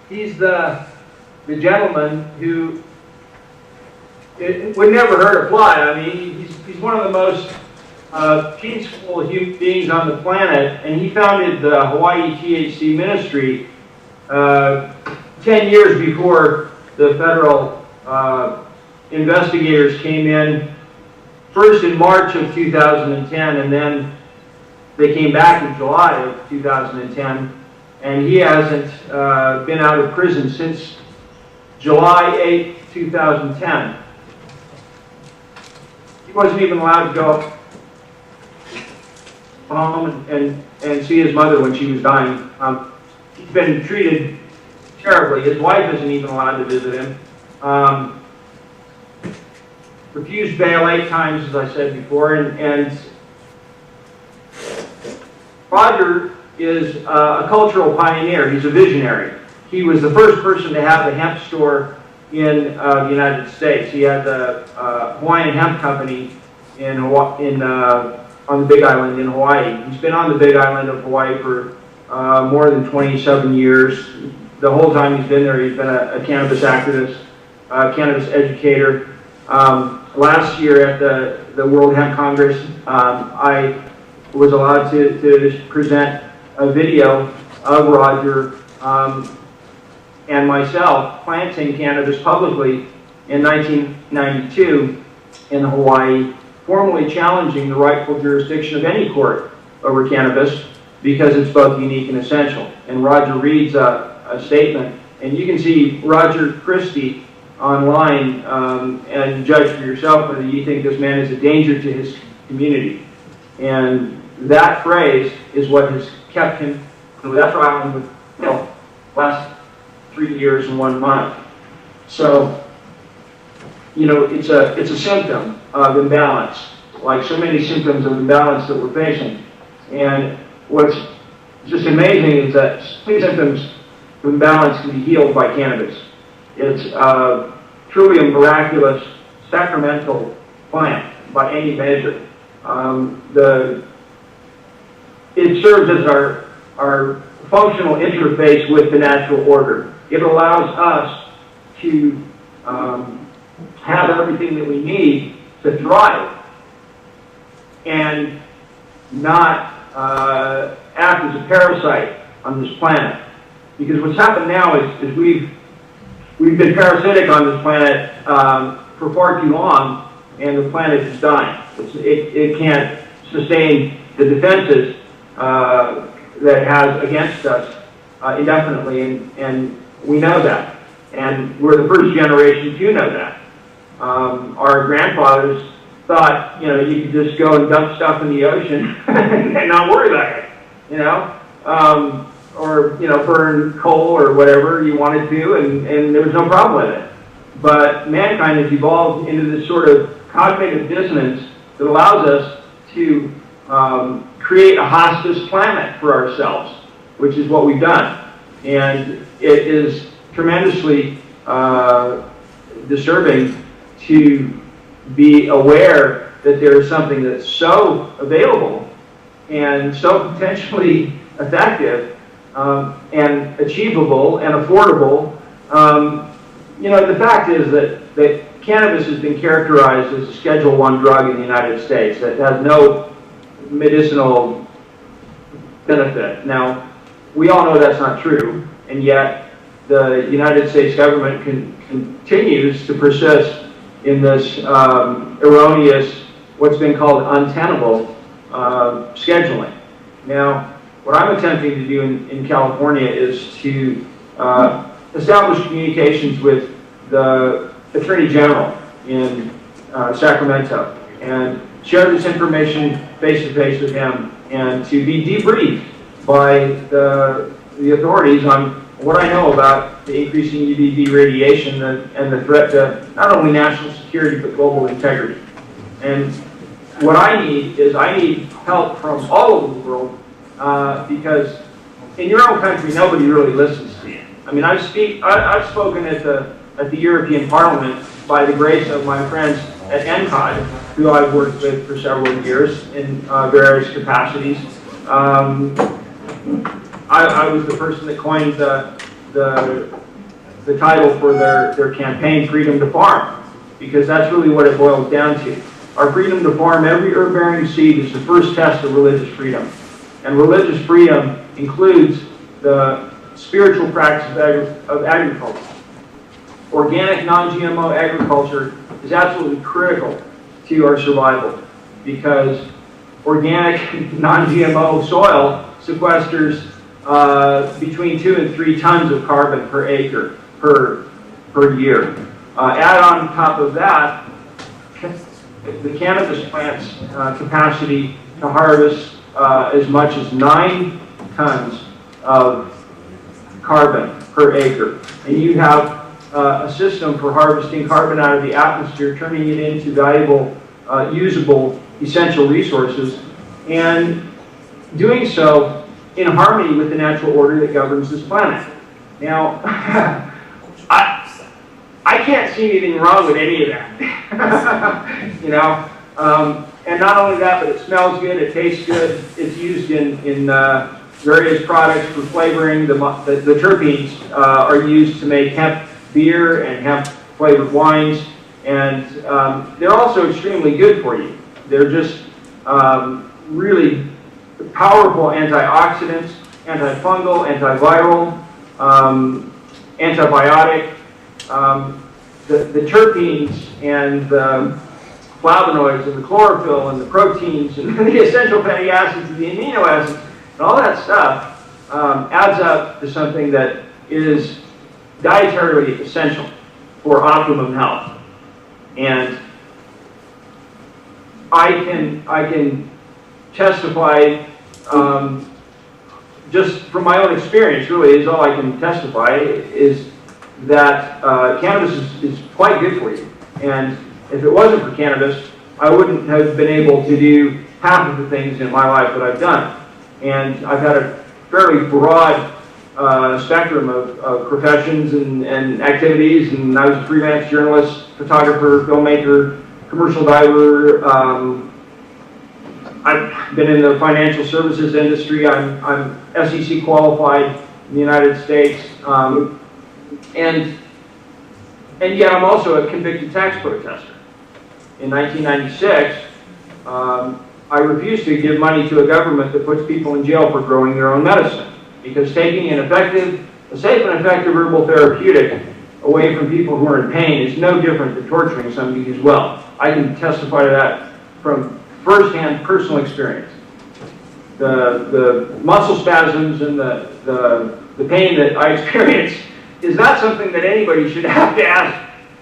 he's the gentleman who would never hurt a fly. I mean, he's one of the most peaceful human beings on the planet, and he founded the Hawaii THC Ministry 10 years before the federal investigators came in, first in March of 2010, and then they came back in July of 2010, and he hasn't been out of prison since July 8, 2010. He wasn't even allowed to go home and see his mother when she was dying. He's been treated terribly. His wife isn't even allowed to visit him. Refused bail 8 times, as I said before, and Roger is a cultural pioneer. He's a visionary. He was the first person to have a hemp store in the United States. He had the Hawaiian Hemp Company on the Big Island in Hawaii. He's been on the Big Island of Hawaii for more than 27 years. The whole time he's been there, he's been a cannabis activist, cannabis educator. Last year at the World Hemp Congress, I was allowed to present a video of Roger and myself planting cannabis publicly in 1992 in Hawaii, formally challenging the rightful jurisdiction of any court over cannabis because it's both unique and essential. And Roger reads a statement, and you can see Roger Christie online and judge for yourself whether you think this man is a danger to his community. And that phrase is what has kept him on that island with the last 3 years and 1 month. So, you know, it's a symptom of imbalance, like so many symptoms of imbalance that we're facing. And what's just amazing is that these symptoms of imbalance can be healed by cannabis. It's truly a miraculous, sacramental plant by any measure. It serves as our functional interface with the natural order. It allows us to have everything that we need to thrive and not act as a parasite on this planet. Because what's happened now is we've been parasitic on this planet for far too long, and the planet is dying. It can't sustain the defenses that it has against us indefinitely, and we know that. And we're the first generation to know that. Our grandfathers thought, you know, you could just go and dump stuff in the ocean and not worry about it, you know, or, you know, burn coal or whatever you wanted to, and there was no problem with it. But mankind has evolved into this sort of cognitive dissonance that allows us to create a hospice planet for ourselves, which is what we've done. And it is tremendously disturbing to be aware that there is something that's so available and so potentially effective and achievable and affordable. You know, the fact is that cannabis has been characterized as a Schedule I drug in the United States that has no medicinal benefit. Now, we all know that's not true, and yet the United States government continues to persist in this erroneous, what's been called untenable scheduling. Now, what I'm attempting to do in California is to establish communications with the Attorney General in Sacramento and share this information face-to-face with him, and to be debriefed by the authorities on what I know about the increasing UVB radiation and the threat to not only national security but global integrity. And what I need is help from all over the world because in your own country nobody really listens to you. I mean, I've spoken at the European Parliament by the grace of my friends at NCOD, who I've worked with for several years in various capacities. I was the person that coined the the title for their campaign, Freedom to Farm, because that's really what it boils down to. Our freedom to farm every herb-bearing seed is the first test of religious freedom. And religious freedom includes the spiritual practice of agriculture. Organic, non-GMO agriculture is absolutely critical to our survival, because organic, non-GMO soil sequesters between 2 and 3 tons of carbon per acre per year. Add on top of that the cannabis plant's capacity to harvest as much as 9 tons of carbon per acre. And you have a system for harvesting carbon out of the atmosphere, turning it into valuable, usable, essential resources, and doing so in harmony with the natural order that governs this planet. Now, I can't see anything wrong with any of that. You know, and not only that, but it smells good, it tastes good. It's used in various products for flavoring. The terpenes are used to make hemp beer and hemp flavored wines, and they're also extremely good for you. They're just really powerful antioxidants, antifungal, antiviral, antibiotic. The terpenes and the flavonoids and the chlorophyll and the proteins and the essential fatty acids and the amino acids and all that stuff adds up to something that is dietarily essential for optimum health. And I can testify, just from my own experience, really is all I can testify, is that cannabis is quite good for you. And if it wasn't for cannabis, I wouldn't have been able to do half of the things in my life that I've done. And I've had a fairly broad spectrum of professions and activities, and I was a freelance journalist, photographer, filmmaker, commercial diver. I've been in the financial services industry. I'm SEC qualified in the United States. And yet I'm also a convicted tax protester. In 1996, I refused to give money to a government that puts people in jail for growing their own medicine, because taking a safe and effective herbal therapeutic away from people who are in pain is no different than torturing somebody who's well. I can testify to that from first-hand personal experience. The muscle spasms and the pain that I experienced is not something that anybody should have to ask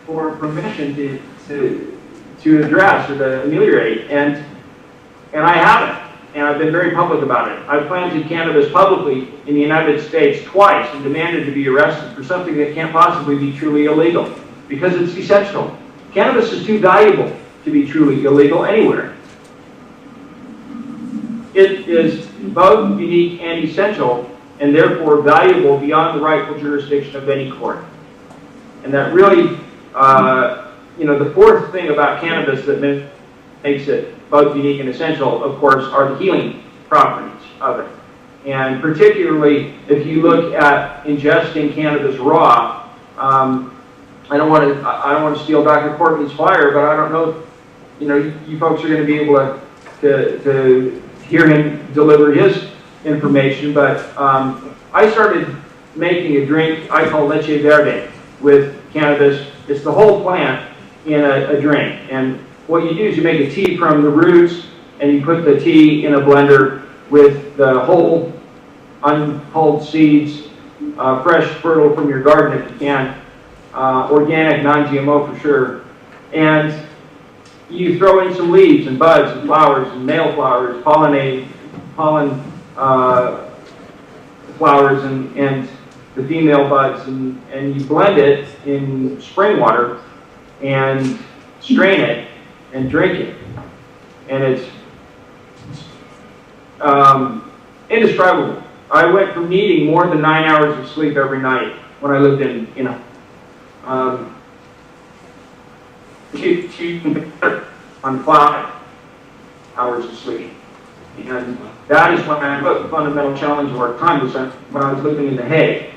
for permission to address or to ameliorate, and I haven't, and I've been very public about it. I've planted cannabis publicly in the United States twice and demanded to be arrested for something that can't possibly be truly illegal, because it's essential. Cannabis is too valuable to be truly illegal anywhere. It is both unique and essential, and therefore valuable beyond the rightful jurisdiction of any court. And that really, you know, the fourth thing about cannabis that makes it both unique and essential, of course, are the healing properties of it. And particularly if you look at ingesting cannabis raw, I don't want to steal Dr. Courtney's fire, but I don't know if, you know, you folks are going to be able to hear him deliver his information, but I started making a drink I call leche verde with cannabis. It's the whole plant in a drink, and what you do is you make a tea from the roots, and you put the tea in a blender with the whole unhulled seeds, fresh, fertile from your garden if you can, organic, non-GMO for sure, and you throw in some leaves and buds and flowers and male flowers, pollen flowers and the female buds, and you blend it in spring water and strain it and drink it. And it's indescribable. I went from needing more than 9 hours of sleep every night when I lived in, you know, on 5 hours of sleep. And that is when I put the fundamental challenge of our time was when I was living in The Hague.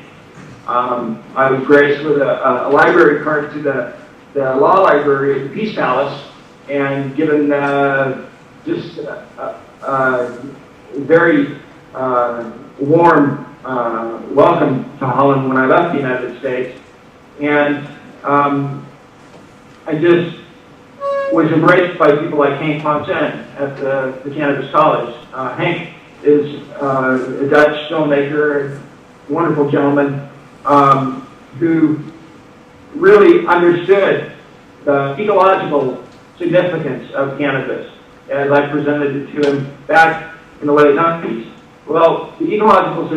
I was graced with a library card to the law library at the Peace Palace, and given just a very warm welcome to Holland when I left the United States. And I just was embraced by people like Hank Ponsen at the Cannabis College. Hank is a Dutch filmmaker, a wonderful gentleman, who really understood the ecological significance of cannabis as I presented it to him back in the late 90s. Well, the ecological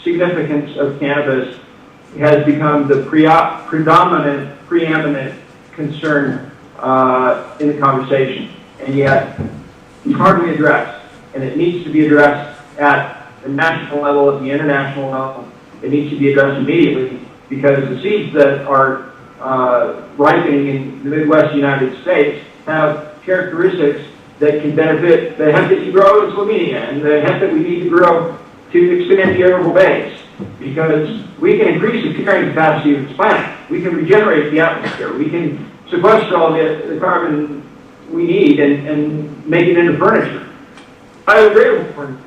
significance of cannabis has become the preeminent concern in the conversation, and yet it's hardly addressed, and it needs to be addressed at the national level, at the international level. It needs to be addressed immediately, because the seeds that are ripening in the Midwest United States have characteristics that can benefit the hemp that you grow in Slovenia and the hemp that we need to grow to expand the arable base, because we can increase the carrying capacity of this planet. We can regenerate the atmosphere. We can sequester all the carbon we need and make it into furniture. Biodegradable furniture.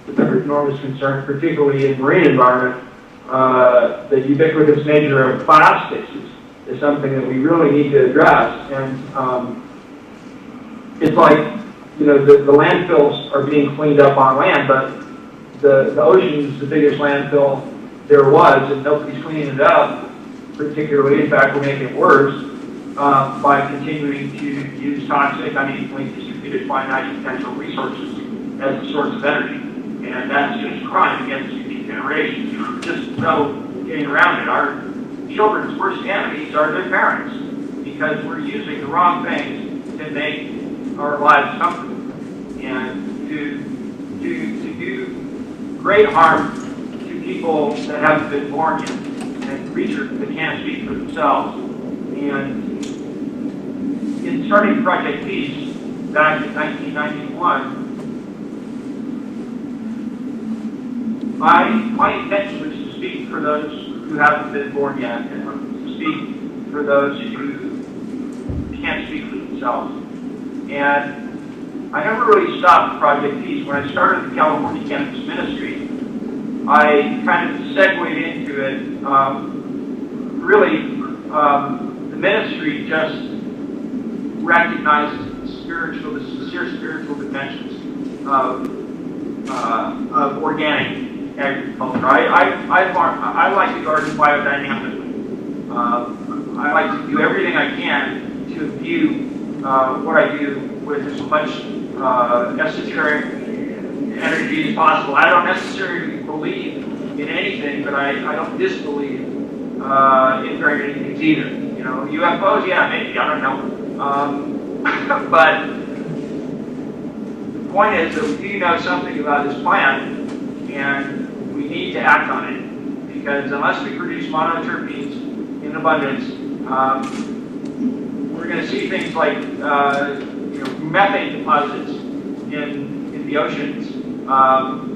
There's enormous concern, particularly in marine environment. The ubiquitous nature of plastics is something that we really need to address. And it's like, you know, the landfills are being cleaned up on land, but the ocean is the biggest landfill there was, and nobody's cleaning it up particularly. In fact, we're making it worse by continuing to use toxic, unevenly distributed finite potential resources as a source of energy. And that's just a crime against future generations. Just no getting around it. Our children's worst enemies are their parents, because we're using the wrong things to make our lives comfortable and to do great harm to people that haven't been born yet and creatures that can't speak for themselves. And in starting Project Peace back in 1991, my intention was to speak for those who haven't been born yet, and to speak for those who can't speak for themselves. And I never really stopped Project Peace. When I started the California Cannabis Ministry, I kind of segued into it. The ministry just recognizes the sincere spiritual dimensions of organic agriculture. I like to garden biodynamically. I like to do everything I can to view what I do with as much esoteric energy as possible. I don't necessarily believe in anything, but I don't disbelieve in very many things either. You know, UFOs, yeah, maybe, I don't know. But the point is that we do know something about this plant, and we need to act on it, because unless we produce monoterpenes in abundance, we're going to see things like methane deposits in the oceans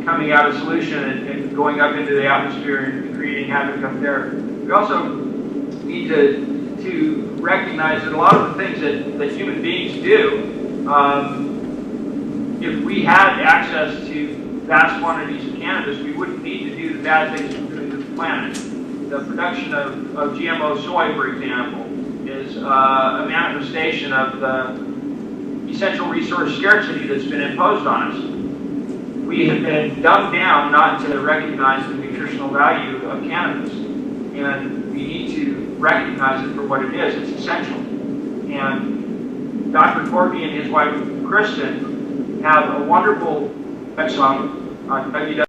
coming out of solution and going up into the atmosphere and creating havoc up there. We also need to recognize that a lot of the things that human beings do, if we had access to vast quantities of cannabis, we wouldn't need to do the bad things we're doing to the planet. The production of GMO soy, for example, is a manifestation of the essential resource scarcity that's been imposed on us. We have been dumbed down not to recognize the nutritional value of cannabis, and we need to recognize it for what it is. It's essential. And Dr. Corby and his wife, Kristen, have a wonderful website on